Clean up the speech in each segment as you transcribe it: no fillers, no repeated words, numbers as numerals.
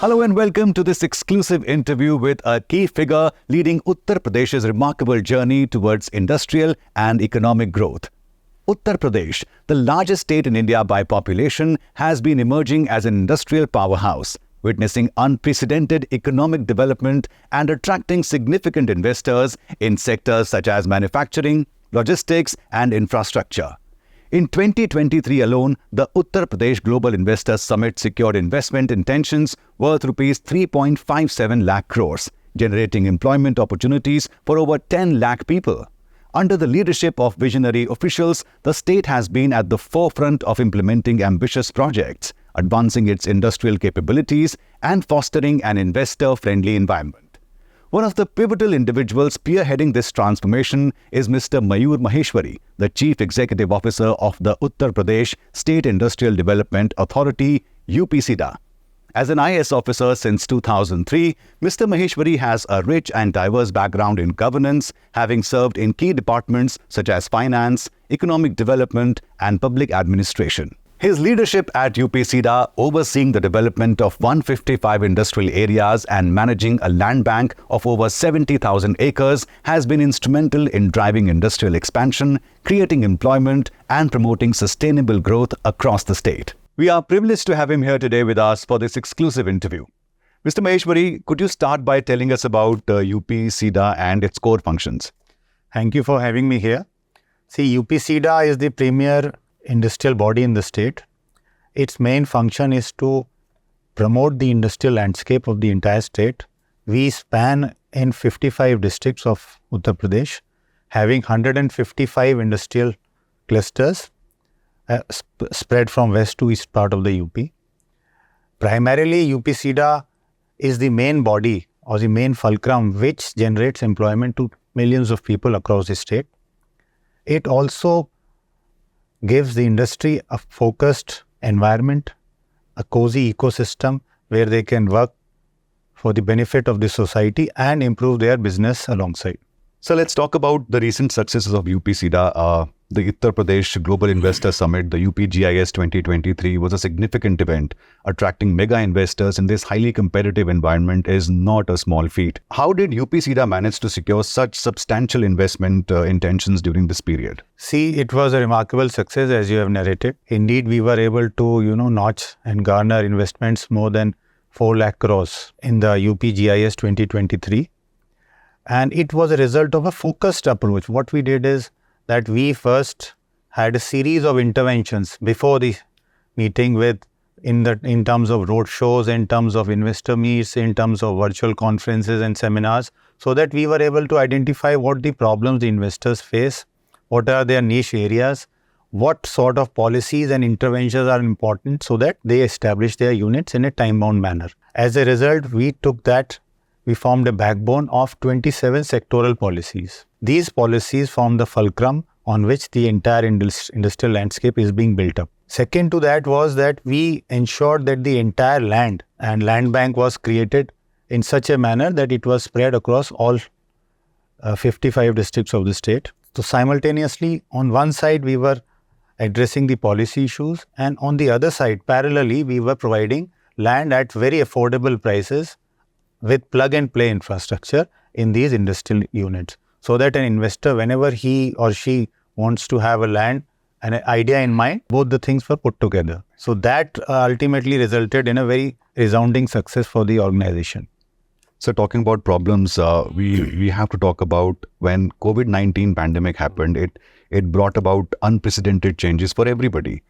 Hello and welcome to this exclusive interview with a key figure leading Uttar Pradesh's remarkable journey towards industrial and economic growth. Uttar Pradesh, the largest state in India by population, has been emerging as an industrial powerhouse, witnessing unprecedented economic development and attracting significant investors in sectors such as manufacturing, logistics, and infrastructure. In 2023 alone, the Uttar Pradesh Global Investors Summit secured investment intentions worth Rs 3.57 lakh crores, generating employment opportunities for over 10 lakh people. Under the leadership of visionary officials, the state has been at the forefront of implementing ambitious projects, advancing its industrial capabilities, and fostering an investor-friendly environment. One of the pivotal individuals spearheading this transformation is Mr. Mayur Maheshwari, the Chief Executive Officer of the Uttar Pradesh State Industrial Development Authority, UPSIDA. As an IAS officer since 2003, Mr. Maheshwari has a rich and diverse background in governance, having served in key departments such as finance, economic development, and public administration. His leadership at UPSIDA, overseeing the development of 155 industrial areas and managing a land bank of over 70,000 acres, has been instrumental in driving industrial expansion, creating employment, and promoting sustainable growth across the state. We are privileged to have him here today with us for this exclusive interview. Mr. Maheshwari, could you start by telling us about UPSIDA and its core functions? Thank you for having me here. See, UPSIDA is the premier industrial body in the state. Its main function is to promote the industrial landscape of the entire state. We span in 55 districts of Uttar Pradesh, having 155 industrial clusters spread from west to east part of the UP. Primarily, UPSIDA is the main body or the main fulcrum which generates employment to millions of people across the state. It also gives the industry a focused environment, a cozy ecosystem where they can work for the benefit of the society and improve their business alongside. So let's talk about the recent successes of UPSIDA. The Uttar Pradesh Global Investor Summit, the UPGIS 2023, was a significant event. Attracting mega investors in this highly competitive environment is not a small feat. How did UPSIDA manage to secure such substantial investment intentions during this period? See, it was a remarkable success as you have narrated. Indeed, we were able to, notch and garner investments more than 4 lakh crores in the UPGIS 2023. And it was a result of a focused approach. What we did is that we first had a series of interventions before the meeting in terms of road shows, in terms of investor meets, in terms of virtual conferences and seminars, so that we were able to identify what the problems the investors face, what are their niche areas, what sort of policies and interventions are important so that they establish their units in a time-bound manner. As a result, we formed a backbone of 27 sectoral policies. These policies form the fulcrum on which the entire industrial landscape is being built up. Second to that was that we ensured that the entire land and land bank was created in such a manner that it was spread across all 55 districts of the state. So simultaneously, on one side, we were addressing the policy issues, and on the other side, parallelly, we were providing land at very affordable prices with plug-and-play infrastructure in these industrial units, so that an investor, whenever he or she wants to have a land and an idea in mind, both the things were put together. So that ultimately resulted in a very resounding success for the organization. So talking about problems, we have to talk about when COVID-19 pandemic happened, it brought about unprecedented changes for everybody,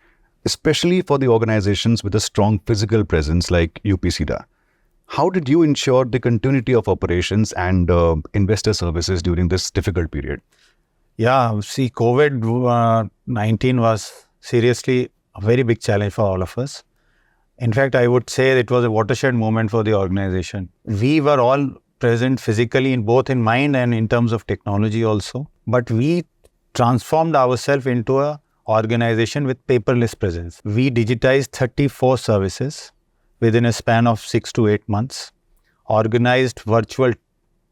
especially for the organizations with a strong physical presence like UPSIDA. How did you ensure the continuity of operations and investor services during this difficult period? Yeah, see, COVID-19 was seriously a very big challenge for all of us. In fact, I would say it was a watershed moment for the organization. We were all present physically, both in mind and in terms of technology also. But we transformed ourselves into an organization with paperless presence. We digitized 34 services within a span of 6 to 8 months, organized virtual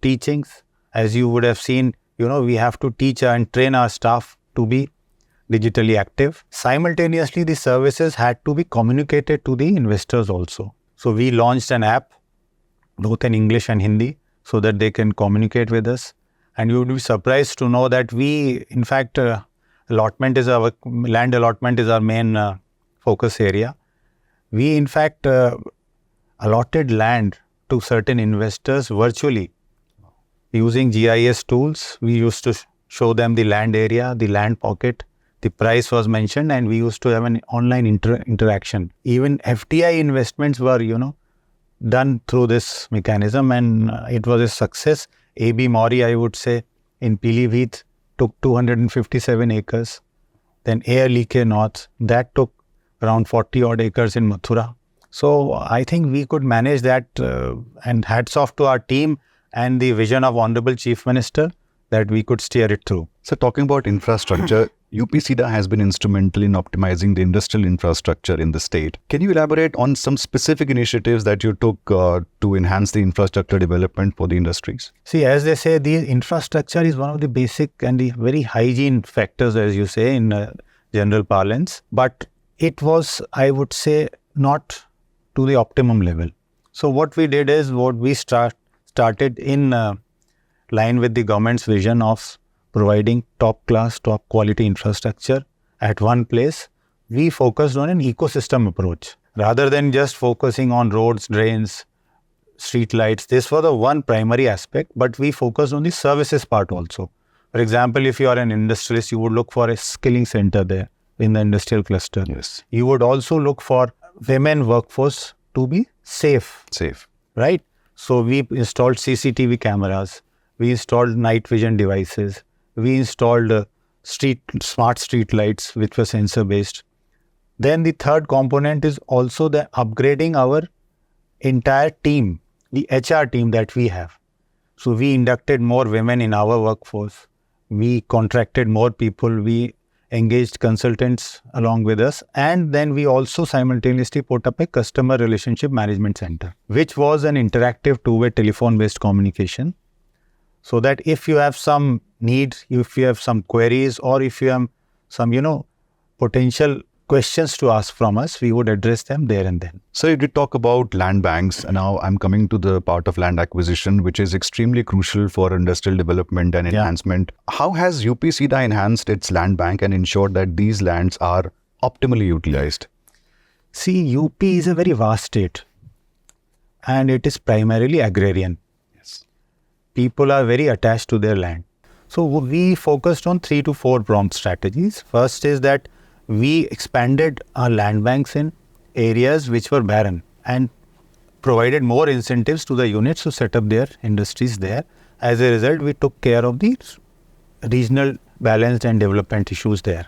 teachings. As you would have seen, we have to teach and train our staff to be digitally active. Simultaneously, the services had to be communicated to the investors also. So we launched an app, both in English and Hindi, so that they can communicate with us. And you would be surprised to know that we, in fact, land allotment is our main focus area. We, in fact, allotted land to certain investors virtually using GIS tools. We used to show them the land area, the land pocket, the price was mentioned, and we used to have an online interaction. Even FDI investments were, done through this mechanism, and it was a success. AB Mauri, I would say, in Pilibhit took 257 acres. Then Air Like North, that took around 40 odd acres in Mathura. So I think we could manage that, and hats off to our team and the vision of Honorable Chief Minister that we could steer it through. So talking about infrastructure, UPSIDA has been instrumental in optimizing the industrial infrastructure in the state. Can you elaborate on some specific initiatives that you took to enhance the infrastructure development for the industries? See, as they say, the infrastructure is one of the basic and the very hygiene factors, as you say, in general parlance. But it was, I would say, not to the optimum level. So what we did is, what we started in line with the government's vision of providing top class, top quality infrastructure at one place, we focused on an ecosystem approach. Rather than just focusing on roads, drains, street lights, this was the one primary aspect, but we focused on the services part also. For example, if you are an industrialist, you would look for a skilling center there in the industrial cluster. Yes. You would also look for women workforce to be safe. Right? So we installed CCTV cameras, we installed night vision devices, we installed smart street lights which were sensor based. Then the third component is also the upgrading our entire team, the HR team that we have. So we inducted more women in our workforce. We contracted more people. We engaged consultants along with us. And then we also simultaneously put up a customer relationship management center, which was an interactive two-way telephone-based communication. So that if you have some needs, if you have some queries, or if you have some, potential questions to ask from us, we would address them there and then. So you did talk about land banks. Now I'm coming to the part of land acquisition, which is extremely crucial for industrial development and enhancement. How has UPSIDA enhanced its land bank and ensured that these lands are optimally utilized? See, UP is a very vast state, and it is primarily agrarian. People are very attached to their land. So we focused on 3 to 4 pronged strategies. First is that we expanded our land banks in areas which were barren and provided more incentives to the units to set up their industries there. As a result, we took care of the regional balance and development issues there.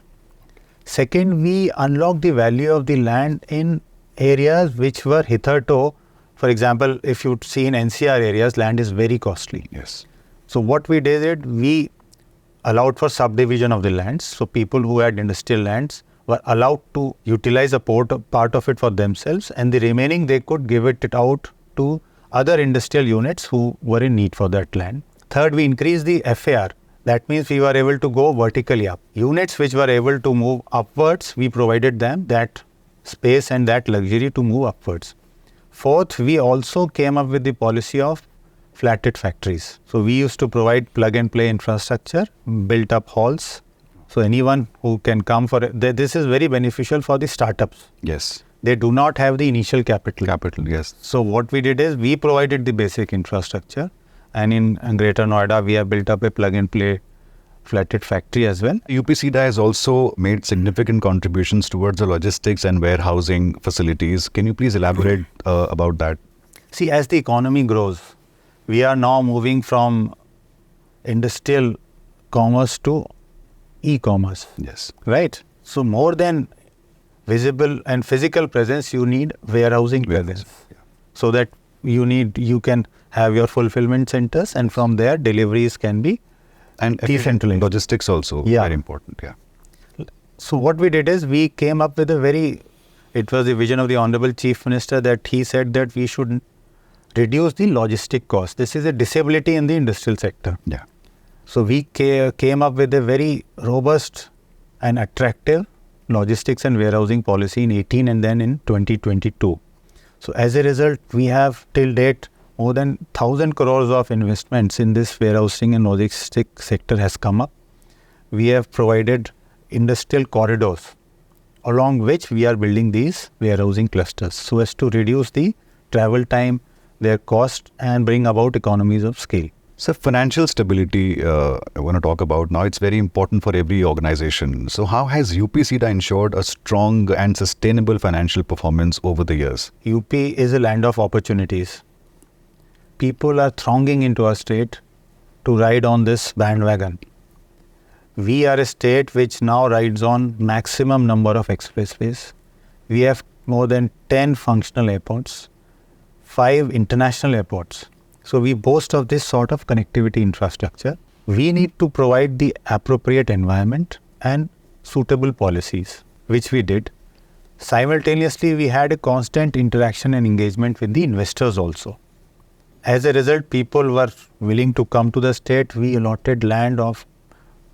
Second, we unlocked the value of the land in areas which were hitherto. For example, if you see in NCR areas, land is very costly. Yes. So what we did, we allowed for subdivision of the lands. So people who had industrial lands were allowed to utilize a part of it for themselves, and the remaining they could give it out to other industrial units who were in need for that land. Third, we increased the FAR. That means we were able to go vertically up. Units which were able to move upwards, we provided them that space and that luxury to move upwards. Fourth, we also came up with the policy of flatted factories. So we used to provide plug and play infrastructure, built up halls. So anyone who can come for it, this is very beneficial for the startups. Yes. They do not have the initial capital. Yes. So what we did is we provided the basic infrastructure, and in Greater Noida we have built up a plug and play flatted factory as well. UPSIDA has also made significant contributions towards the logistics and warehousing facilities. Can you please elaborate about that? See, as the economy grows, we are now moving from industrial commerce to e-commerce. Yes. Right? So more than visible and physical presence, you need warehousing presence. Yeah. So that you can have your fulfillment centers, and from there deliveries can be decentralized. Logistics also very important. Yeah. So what we did is we came up with it was the vision of the Honorable Chief Minister that he said that we should reduce the logistic cost. This is a disability in the industrial sector. Yeah. So we came up with a very robust and attractive logistics and warehousing policy in 18 and then in 2022. So as a result, we have till date more than 1,000 crores of investments in this warehousing and logistics sector has come up. We have provided industrial corridors along which we are building these warehousing clusters so as to reduce the travel time, their cost, and bring about economies of scale. So financial stability, I want to talk about now. It's very important for every organization. So how has UPSIDA ensured a strong and sustainable financial performance over the years? UP is a land of opportunities. People are thronging into our state to ride on this bandwagon. We are a state which now rides on maximum number of expressways. We have more than 10 functional airports, 5 international airports. So we boast of this sort of connectivity infrastructure. We need to provide the appropriate environment and suitable policies, which we did. Simultaneously, we had a constant interaction and engagement with the investors also. As a result, people were willing to come to the state. We allotted land of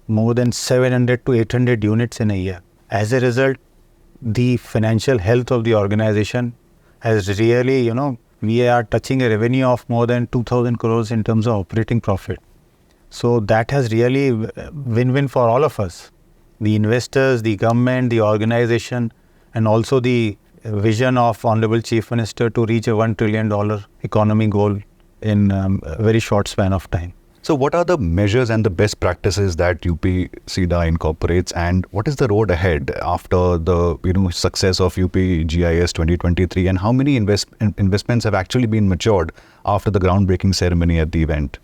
more than 700 to 800 units in a year. As a result, the financial health of the organization has really, we are touching a revenue of more than 2,000 crores in terms of operating profit. So that has really win-win for all of us. The investors, the government, the organization, and also the vision of Honorable Chief Minister to reach a $1 trillion economy goal in a very short span of time. So what are the measures and the best practices that UPSIDA incorporates, and what is the road ahead after the success of UP GIS 2023, and how many investments have actually been matured after the groundbreaking ceremony at the event?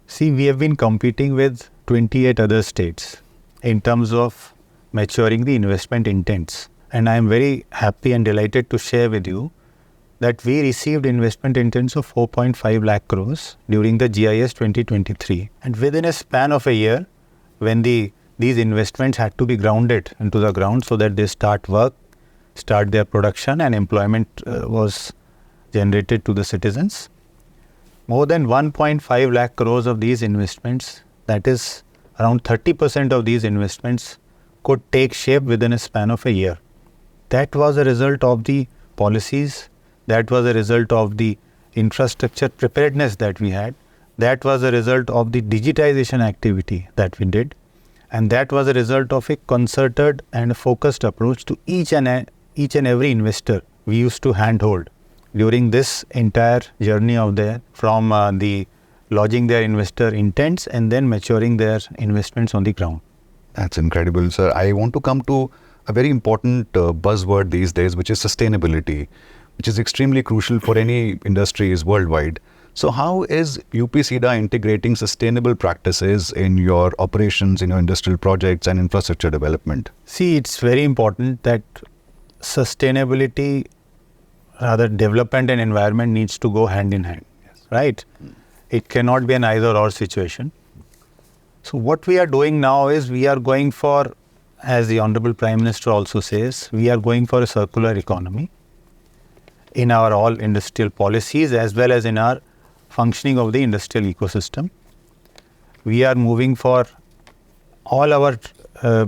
See, we have been competing with 28 other states in terms of maturing the investment intents, and I am very happy and delighted to share with you that we received investment intents of 4.5 lakh crores during the GIS 2023. And within a span of a year, when these investments had to be grounded into the ground so that they start their production, and employment was generated to the citizens, more than 1.5 lakh crores of these investments, that is around 30% of these investments, could take shape within a span of a year. That was a result of the policies. That was a result of the infrastructure preparedness that we had. That was a result of the digitization activity that we did. And that was a result of a concerted and focused approach to each and every investor we used to handhold during this entire journey of theirs, from the lodging their investor intents and then maturing their investments on the ground. That's incredible, sir. I want to come to a very important buzzword these days, which is sustainability, which is extremely crucial for any industries worldwide. So how is UPSIDA integrating sustainable practices in your operations, in your industrial projects and infrastructure development? See, it's very important that sustainability, rather development and environment, needs to go hand in hand, right? It cannot be an either or situation. So what we are doing now is we are going for, as the Honorable Prime Minister also says, we are going for a circular economy in our all industrial policies as well as in our functioning of the industrial ecosystem. We are moving for all our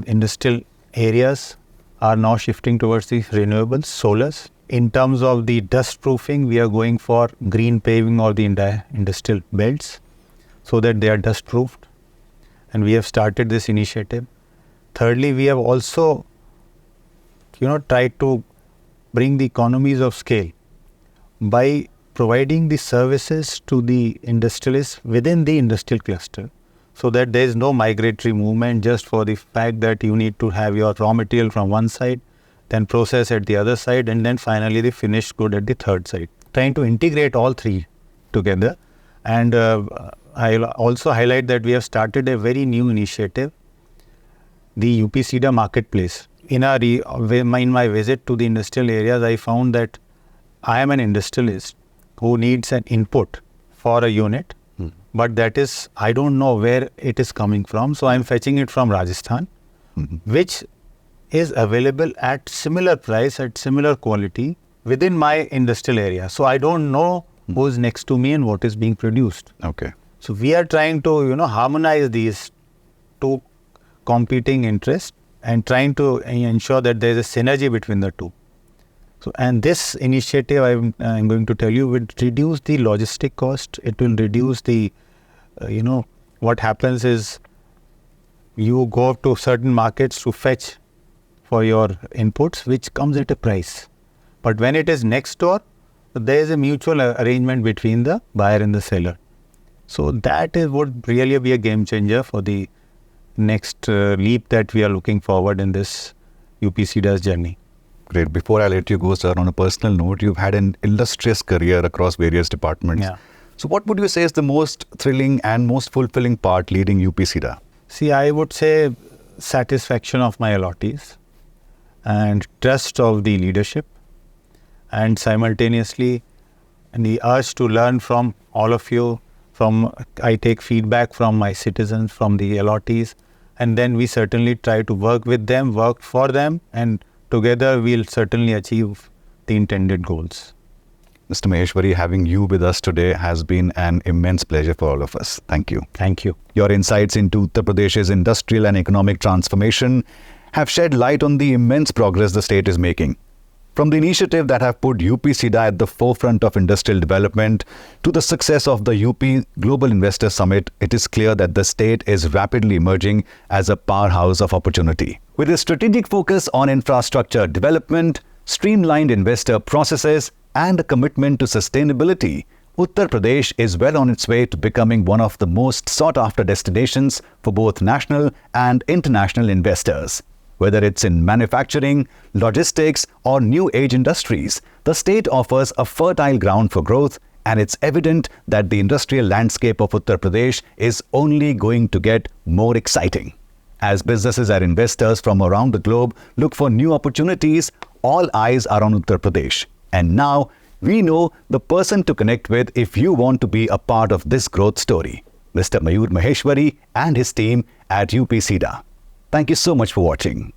industrial areas are now shifting towards the renewables, solars. In terms of the dust proofing, we are going for green paving or the industrial belts so that they are dust proofed, and we have started this initiative. Thirdly, we have also tried to bring the economies of scale by providing the services to the industrialists within the industrial cluster, so that there is no migratory movement just for the fact that you need to have your raw material from one side, then process at the other side, and then finally the finished good at the third side. Trying to integrate all three together. And I'll also highlight that we have started a very new initiative, the UPSIDA Marketplace. In my visit to the industrial areas, I found that I am an industrialist who needs an input for a unit, but that is, I don't know where it is coming from. So I'm fetching it from Rajasthan, which is available at similar price, at similar quality within my industrial area. So I don't know who is next to me and what is being produced. Okay. So we are trying to, harmonize these two competing interests and trying to ensure that there is a synergy between the two. So, and this initiative, I'm going to tell you, will reduce the logistic cost. It will reduce the, what happens is you go to certain markets to fetch for your inputs, which comes at a price. But when it is next door, there is a mutual arrangement between the buyer and the seller. So that would really be a game changer for the next leap that we are looking forward in this UPSIDA's journey. Great. Before I let you go, sir, on a personal note, you've had an illustrious career across various departments. Yeah. So what would you say is the most thrilling and most fulfilling part leading UPSIDA? See, I would say satisfaction of my allottees and trust of the leadership, and simultaneously the urge to learn from all of you. I take feedback from my citizens, from the allottees, and then we certainly try to work with them, work for them, and together we'll certainly achieve the intended goals. Mr. Maheshwari, having you with us today has been an immense pleasure for all of us. Thank you. Thank you. Your insights into Uttar Pradesh's industrial and economic transformation have shed light on the immense progress the state is making. From the initiative that have put UPSIDA at the forefront of industrial development to the success of the UP Global Investor Summit, it is clear that the state is rapidly emerging as a powerhouse of opportunity. With a strategic focus on infrastructure development, streamlined investor processes, and a commitment to sustainability, Uttar Pradesh is well on its way to becoming one of the most sought-after destinations for both national and international investors. Whether it's in manufacturing, logistics, or new age industries, the state offers a fertile ground for growth, and it's evident that the industrial landscape of Uttar Pradesh is only going to get more exciting. As businesses and investors from around the globe look for new opportunities, all eyes are on Uttar Pradesh. And now, we know the person to connect with if you want to be a part of this growth story, Mr. Mayur Maheshwari and his team at UPSIDA. Thank you so much for watching.